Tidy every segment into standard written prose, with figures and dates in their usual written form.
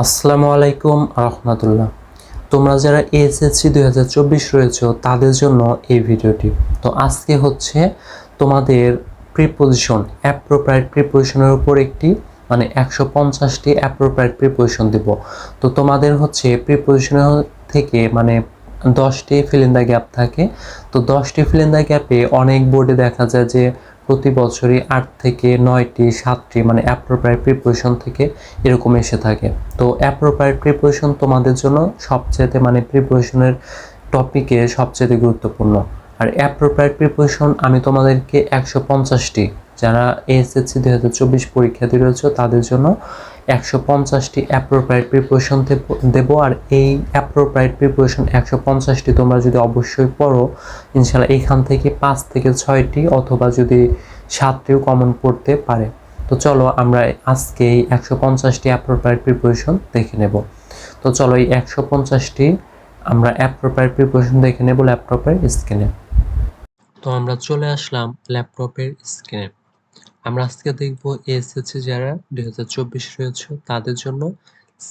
আসসালামু আলাইকুম রহমতুল্লাহ। তোমরা যারা এসএসসি 2024 রয়েছে তাদের জন্য এই ভিডিওটি। তো আজকে হচ্ছে তোমাদের প্রিপোজিশন, অ্যাপ্রোপ্রিয়েট প্রিপোজিশনের উপর একটি 150টি অ্যাপ্রোপ্রিয়েট প্রিপোজিশন দেব। তো তোমাদের হচ্ছে প্রিপোজিশনের থেকে 10টি ফিল ইন দ্য গ্যাপ থাকে। তো 10টি ফিল ইন দ্য গ্যাপে অনেক বোর্ডে দেখা যায় যে প্রতি বছরই 8 থেকে 9টি 7টি অ্যাপ্রোপ্রিয়েট প্রিপোজিশন থেকে এরকম এসে থাকে। তো অ্যাপ্রোপ্রিয়েট প্রিপোজিশন তোমাদের জন্য সবচেয়ে প্রিপোজিশনের টপিকে সবচেয়ে গুরুত্বপূর্ণ। আর অ্যাপ্রোপ্রিয়েট প্রিপোজিশন আমি তোমাদেরকে 150টি, যারা এসএসসি 2024 পরীক্ষার্থী রয়েছে তাদের জন্য 150টি অ্যাপ্রোপ্রিয়েট প্রিপোজিশন দেব। আর এই অ্যাপ্রোপ্রিয়েট প্রিপোজিশন 150টি তোমরা যদি অবশ্যই পড়ো, ইনশাআল্লাহ এখান থেকে 5 থেকে 6টি অথবা যদি 7টিও কমন পড়তে পারে। তো চলো আমরা আজকে এই 150টি অ্যাপ্রোপ্রিয়েট প্রিপোজিশন দেখে নেব। তো চলো এই 150টি আমরা অ্যাপ্রোপ্রিয়েট প্রিপোজিশন দেখে নেব ল্যাপটপের স্ক্রিনে। তো আমরা চলে আসলাম ল্যাপটপের স্ক্রিনে। আমরা আজকে দেখব এসএসসি যারা 2024 রয়েছে তাদের জন্য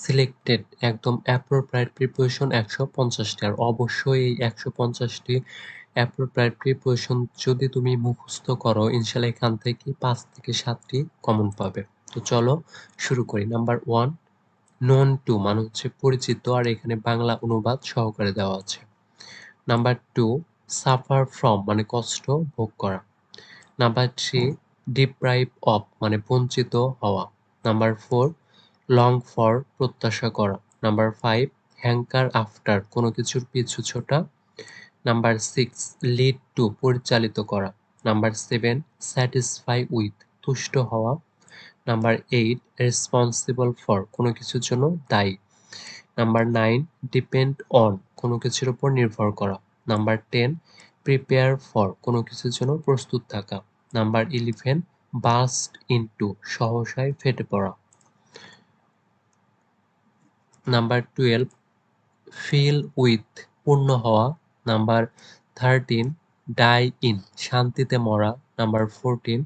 সিলেক্টেড একদম অ্যাপ্রোপ্রিয়েট প্রিপোজিশন 150টি। আর অবশ্যই এই 150টি অ্যাপ্রোপ্রিয়েট প্রিপোজিশন যদি তুমি মুখস্থ করো, ইনশাআল্লাহ এখান থেকে 5 থেকে 7টি কমন পাবে। তো চলো শুরু করি। নাম্বার 1, নন টু মানে হচ্ছে পরিচিত, আর এখানে বাংলা অনুবাদ সহকারে দেওয়া আছে। নাম্বার 2, সাফার ফ্রম মানে কষ্ট ভোগ করা। নাম্বার 3, ডিপ্রাইভ অফ মানে বঞ্চিত হওয়া। নাম্বার 4, লং ফর প্রত্যাশা করা। নাম্বার 5, হ্যাঙ্কার আফটার কোনো কিছুর পিছু ছোটা। নাম্বার 6, লিড টু পরিচালিত করা। নাম্বার 7, স্যাটিসফাই উইথ তুষ্ট হওয়া। নাম্বার 8, রেসপন্সিবল ফর কোনো কিছুর জন্য দায়ী। নাম্বার 9, ডিপেন্ড অন কোনো কিছুর উপর নির্ভর করা। নাম্বার 10, প্রিপেয়ার ফর কোনো কিছুর জন্য প্রস্তুত থাকা। নাম্বার 11, বাস্ট ইনটু সহসায় ফেটে পড়া। নাম্বার 12, ফিল উইথ পূর্ণ হওয়া। নাম্বার 13, ডাই ইন শান্তিতে মরা। নাম্বার 14,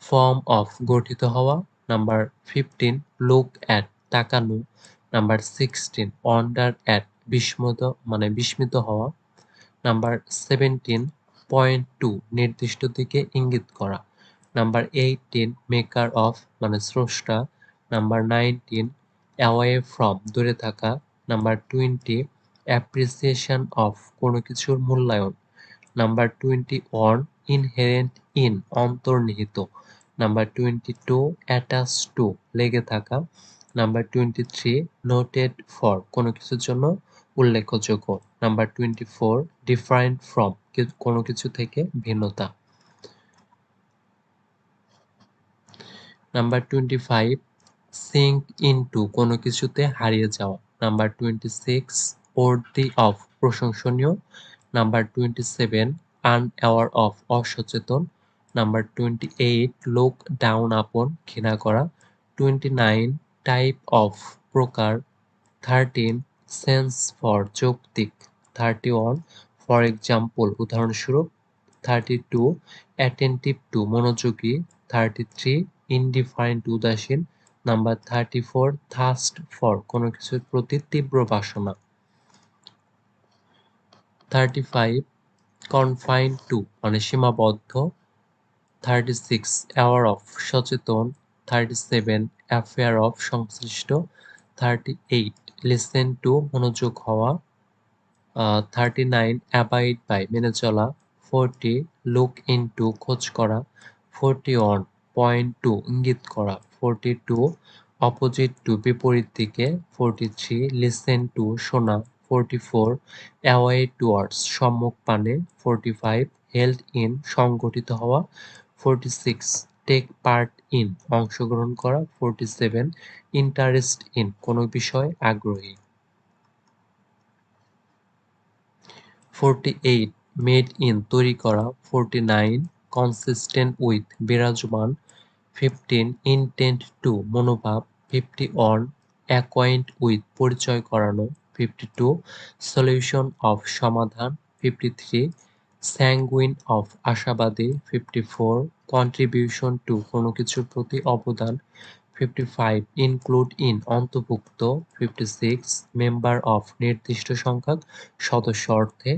ফর্ম অফ গঠিত হওয়া। নাম্বার 15, লুক অ্যাট তাকানো। নাম্বার 16, ওয়ান্ডার অ্যাট বিস্মিত হওয়া। নাম্বার 17, পয়েন্ট টু নির্দিষ্ট দিকে ইঙ্গিত করা। নাম্বার 18, মেকার অফ মানে স্রষ্টা। নাম্বার 19, অ্যাওয়ে ফ্রম দূরে থাকা। নাম্বার 20, অ্যাপ্রিসিয়েশন অফ কোনো কিছুর মূল্যায়ন। নাম্বার 21, ইনহেরেন্ট ইন অন্তর্নিহিত। নাম্বার 22, অ্যাটাচ টু লেগে থাকা। নাম্বার 23, নোটেড ফর কোনো কিছুর জন্য উল্লেখযোগ্য। নাম্বার 24, ডিফারেন্ট ফ্রম কোনো কিছু থেকে ভিন্নতা। নাম্বার 25, সিঙ্ক ইনটু কোনো কিছুতে হারিয়ে যাওয়া। নাম্বার 26, ওর্দি অফ প্রশংসনীয়। নাম্বার 27, আনঅ্যাওয়ার অফ অসচেতন। নাম্বার 28, লুক ডাউন আপন ঘৃণা করা। 29, টাইপ অফ প্রকার। 13, সেন্স ফর যৌক্তিক। 31, ফর এক্সাম্পল উদাহরণস্বরূপ। 32, অ্যাটেন্টিভ টু মনোযোগী। 33, ইনডিফারেন্ট উদাসীন। নাম্বার 34, থার্স্ট ফর কোনো কিছুর প্রতি তীব্র বাসনা। 35, কনফাইন টু মানে সীমাবদ্ধ। 36, অ্যাওয়ার অফ সচেতন। 37, অ্যাফেয়ার অফ সংশ্লিষ্ট। 38, লিসেন টু মনোযোগ হওয়া। 39, অ্যাবাইড বাই মেনে চলা। 40, লুক ইনটু খোঁজ করা। 41, পয়েন্ট টু ইঙ্গিত করা। 42, অপোজিট টু বিপরীত দিকে। 43, লিসেন টু শোনা। 44, অ্যাওয়ে টুয়ার্ডস সম্মুখ পানে। 45, হেল্ড ইন সংগঠিত হওয়া। 46, টেক পার্ট ইন অংশগ্রহণ করা। 47, ইন্টারেস্ট ইন কোনো বিষয়ে আগ্রহী। 48, মেড ইন তৈরি করা। 49, কনসিস্টেন্ট উইথ বিরাজমান। 15, ইনটেন্ট টু মনোভাব। 51, অ্যাকোয়াইন্ট উইথ পরিচয় করানো। 52, সলিউশন অফ সমাধান। 53, স্যাঙ্গুইন অফ আশাবাদী। 54, কন্ট্রিবিউশন টু কোনো কিছুর প্রতি অবদান। 55 ইনক্লুড ইন অন্তর্ভুক্ত, 56 মেম্বার অফ নির্দিষ্ট সংখ্যক সদস্য অর্থে,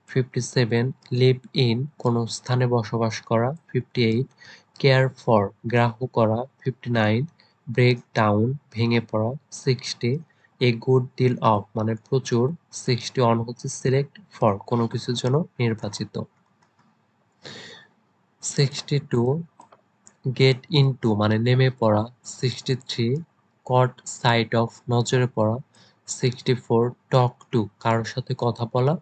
57 লিভ ইন কোনো স্থানে বসবাস করা, 58 কেয়ার ফর গ্রাহ্য করা, 59 ব্রেক ডাউন ভেঙে পড়া, 60 এ গুড ডিল অফ মানে প্রচুর, 61 হচ্ছে সিলেক্ট ফর কোনো কিছুর জন্য নির্বাচিত, 62 গেট ইনটু মানে নেমে পড়া, 63 কট সাইট অফ নজরে পড়া, 64 টক টু কারোর সাথে কথা বলা,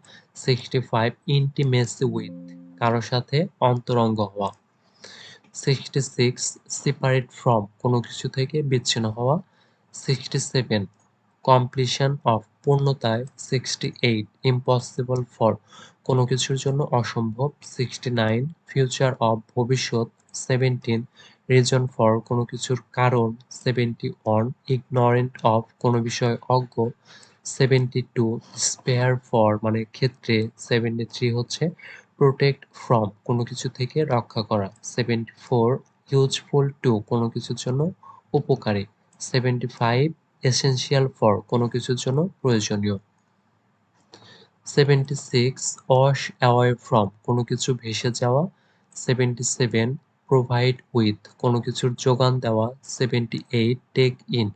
65 ইন্টিমেসি উইথ কারোর সাথে অন্তরঙ্গ হওয়া, 66 সেপারেট ফ্রম কোনো কিছু থেকে বিচ্ছিন্ন হওয়া, 67 কমপ্লিশন অফ পূর্ণতায়, 68 ইম্পসিবল ফর কোনো কিছুর জন্য অসম্ভব, 69 ফিউচার অফ ভবিষ্যৎ, 17 রিজন ফর কোনো কিছুর কারণ, 71 ইগনোরেন্ট অফ কোনো বিষয় অজ্ঞ, 72 স্পেয়ার ফর মানে ক্ষেত্রে, 73 হচ্ছে প্রোটেক্ট ফ্রম কোনো কিছু থেকে রক্ষা করা, 74 ইউজফুল টু কোনো কিছুর জন্য উপকারী, 75 এসেনশিয়াল ফর কোনো কিছুর জন্য প্রয়োজনীয়, 76 ওয়াশ অ্যাওয়ে ফ্রম কোনো কিছু ভেসে যাওয়া, 77 প্রোভাইড উইথ কোনো কিছুর যোগান দেওয়া, 78 টেক ইন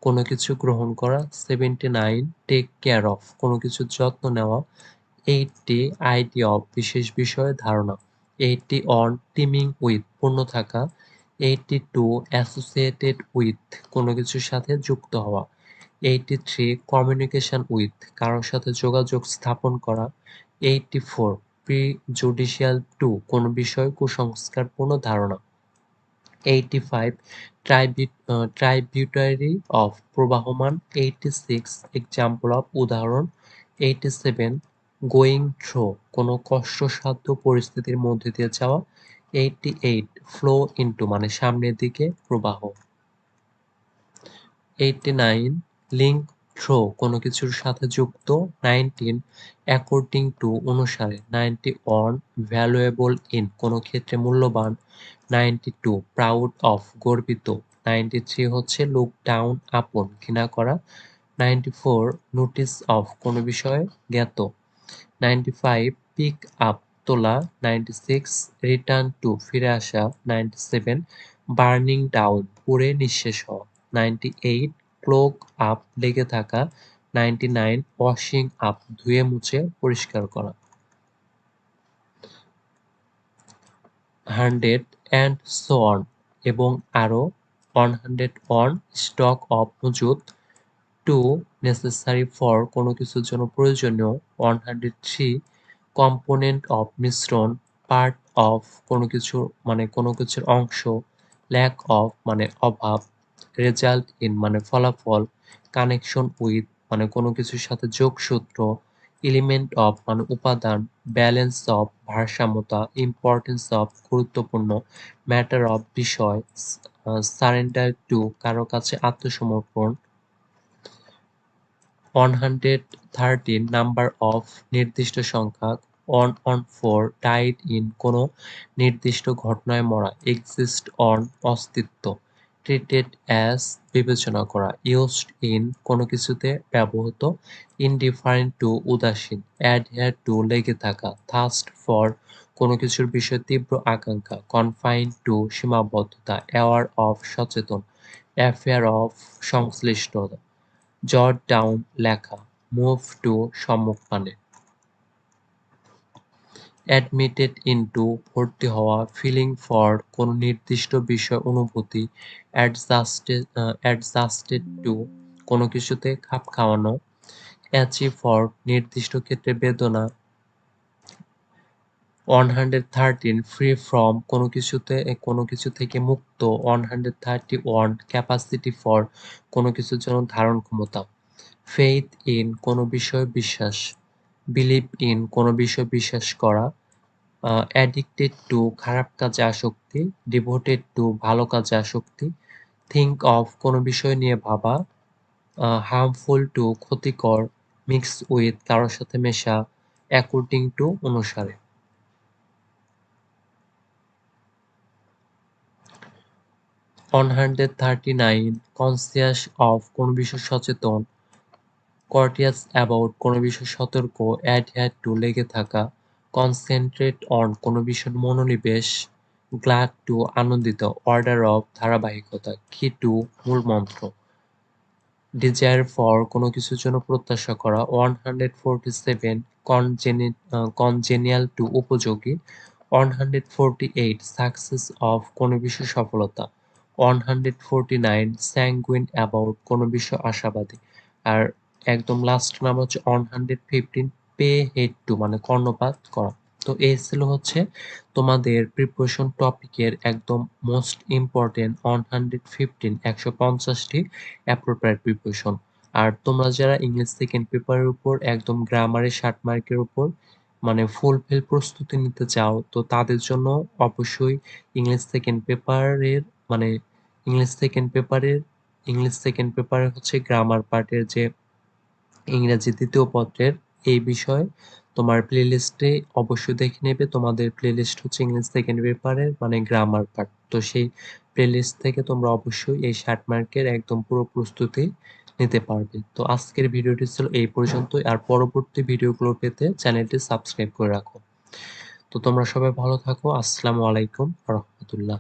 কোনো কিছু গ্রহণ করা, 79 টেক কেয়ার অফ কোনো কিছুর যত্ন নেওয়া, 80 আইডিয়া অফ বিশেষ বিষয়ে ধারণা, 81 টিমিং উইথ পূর্ণ থাকা, 82 অ্যাসোসিয়েটেড উইথ কোনো কিছুর সাথে যুক্ত হওয়া, 83 কমিউনিকেশন উইথ কারোর সাথে যোগাযোগ স্থাপন করা, 84 প্রিজুডিশিয়াল টু কোনো বিষয় কুসংস্কারপূর্ণ ধারণা, 85 ট্রাইবিউটারি অফ প্রবাহমান, 86 এক্সাম্পল অফ উদাহরণ, 87 গোয়িং থ্রো কোনো কষ্টসাধ্য পরিস্থিতির মধ্যে দিয়ে যাওয়া, 88 ফ্লো ইনটু মানে সামনের দিকে প্রবাহ, 89 লিঙ্ক থ্রো কোনো কিছুর সাথে যুক্ত, 19 অ্যাকর্ডিং টু অনুসারে, 91 ভ্যালুয়েবল ইন কোনো ক্ষেত্রে মূল্যবান, 92 প্রাউড অফ গর্বিত, 93 হচ্ছে লুক ডাউন আপন ঘৃণা করা, 94 নোটিস অফ কোনো বিষয়ে জ্ঞাত, 95 পিক আপ তোলা, 96 রিটার্ন টু ফিরে আসা, 97 বার্নিং ডাউন পুড়ে নিঃশেষ হওয়া, 98 ক্লোক আপ লেগে থাকা, 99 ওয়াশিং আপ ধুয়ে মুছে পরিষ্কার করা, 100 অ্যান্ড সো অন এবং আরও, 101 স্টক অফ মজুদ, 2 নেসেসারি ফর কোনো কিছুর জন্য প্রয়োজনীয়, 103 কম্পোনেন্ট অফ মিশ্রণ, পার্ট অফ কোনো কিছু মানে কোনো কিছুর অংশ, ল্যাক অফ মানে অভাব, রেজাল্ট ইন মানে ফলাফল, কানেকশন উইথ মানে কোনো কিছুর সাথে যোগসূত্র, এলিমেন্ট অফ মানে উপাদান, ব্যালেন্স অফ ভারসাম্যতা, ইম্পর্টেন্স অফ গুরুত্বপূর্ণ, ম্যাটার অফ বিষয়, সারেন্ডার টু কারো কাছে আত্মসমর্পণ, 113 নাম্বার অফ নির্দিষ্ট সংখ্যা, 114 ডাইড ইন কোনো নির্দিষ্ট ঘটনায় মরা, এক্সিস্ট অন অস্তিত্ব, ট্রিটেড অ্যাজ বিবেচনা করা, ইউজড ইন কোনো কিছুতে ব্যবহৃত, ইনডিফারেন্ট টু উদাসীন, অ্যাডহেয়ার টু লেগে থাকা, থার্স্ট ফর কোনো কিছুর বিষয়ে তীব্র আকাঙ্ক্ষা, কনফাইন টু সীমাবদ্ধতা, অ্যাওয়ার অফ সচেতন, অ্যাফেয়ার অফ সংশ্লিষ্টতা, জট ডাউন লেখা, মুভ টু সম্মুখপানে, অ্যাডমিটেড ইনটু ভর্তি হওয়া, ফিলিং ফর কোনো নির্দিষ্ট বিষয় অনুভূতি, অ্যাডজাস্টেড টু কোনো কিছুতে খাপ খাওয়ানো, অ্যাচিভ ফর নির্দিষ্ট ক্ষেত্রে বেদনা, 113 ফ্রি ফ্রম কোনো কিছু থেকে মুক্ত, 131 ক্যাপাসিটি ফর কোনো কিছুর জন্য ধারণ ক্ষমতা, ফেইথ ইন কোনো বিষয়ে বিশ্বাস, বিলিভ ইন কোনো বিষয়ে বিশ্বাস করা, অ্যাডিক্টেড টু খারাপ কাজে আসক্তি, ডিভোটেড টু ভালো কাজে আসক্তি, থিঙ্ক অফ কোনো বিষয় নিয়ে ভাবা, হার্মফুল টু ক্ষতিকর, মিক্স উইথ কারোর সাথে মেশা, অ্যাকর্ডিং টু অনুসারে। 139 কনসিয়াস অফ কোন বিষয়ে সচেতন, কর্টিয়াস অ্যাবাউট কোনো বিষয়ে সতর্ক, অ্যাডহেয়ার টু লেগে থাকা, কনসেন্ট্রেট অন কোনো বিষয়ে মনোনিবেশ, গ্লাড টু আনন্দিত, অর্ডার অফ ধারাবাহিকতা, কি টু মূল মন্ত্র, ডিজায়ার ফর কোনো কিছুর জন্য প্রত্যাশা করা, 147 কনজেনিয়াল টু উপযোগী, 148 সাকসেস অফ কোনো বিষয়ে সফলতা, 149 স্যাঙ্গুইন অ্যাবাউট কোনো বিষয় আশাবাদী। আর একদম লাস্ট নাম হচ্ছে 115 পে হেড টু মানে কর্ণপাত করা। তো এই ছিল হচ্ছে তোমাদের প্রিপারেশন টপিকের একদম মোস্ট ইম্পর্টেন্ট 150টি অ্যাপ্রোপ্রিয়েট প্রিপারেশন। আর তোমরা যারা ইংলিশ সেকেন্ড পেপারের উপর একদম গ্রামারের 60 মার্কের উপর মানে ফুলফিল প্রস্তুতি নিতে চাও, তো তাদের জন্য অবশ্যই ইংলিশ সেকেন্ড পেপারের মানে ইংলিশ সেকেন্ড পেপারের ইংলিশ সেকেন্ড পেপারের হচ্ছে গ্রামার পার্টের যে ইংরেজি দ্বিতীয় পত্রের এই বিষয়ে তোমার প্লেলিস্টে অবশ্যই দেখে নেবে। তোমাদের প্লেলিস্ট হচ্ছে ইংলিশ সেকেন্ড পেপারের মানে গ্রামার পার্ট। তো সেই প্লেলিস্ট থেকে তোমরা অবশ্যই এই 60 মার্কের একদম পুরো প্রস্তুতি নিতে পারবে। তো আজকের ভিডিওটি ছিল এই পর্যন্তই। আর পরবর্তী ভিডিওগুলো পেতে চ্যানেলটি সাবস্ক্রাইব করে রাখো। তো তোমরা সবাই ভালো থাকো। আসসালামু আলাইকুম ওয়া রাহমাতুল্লাহ।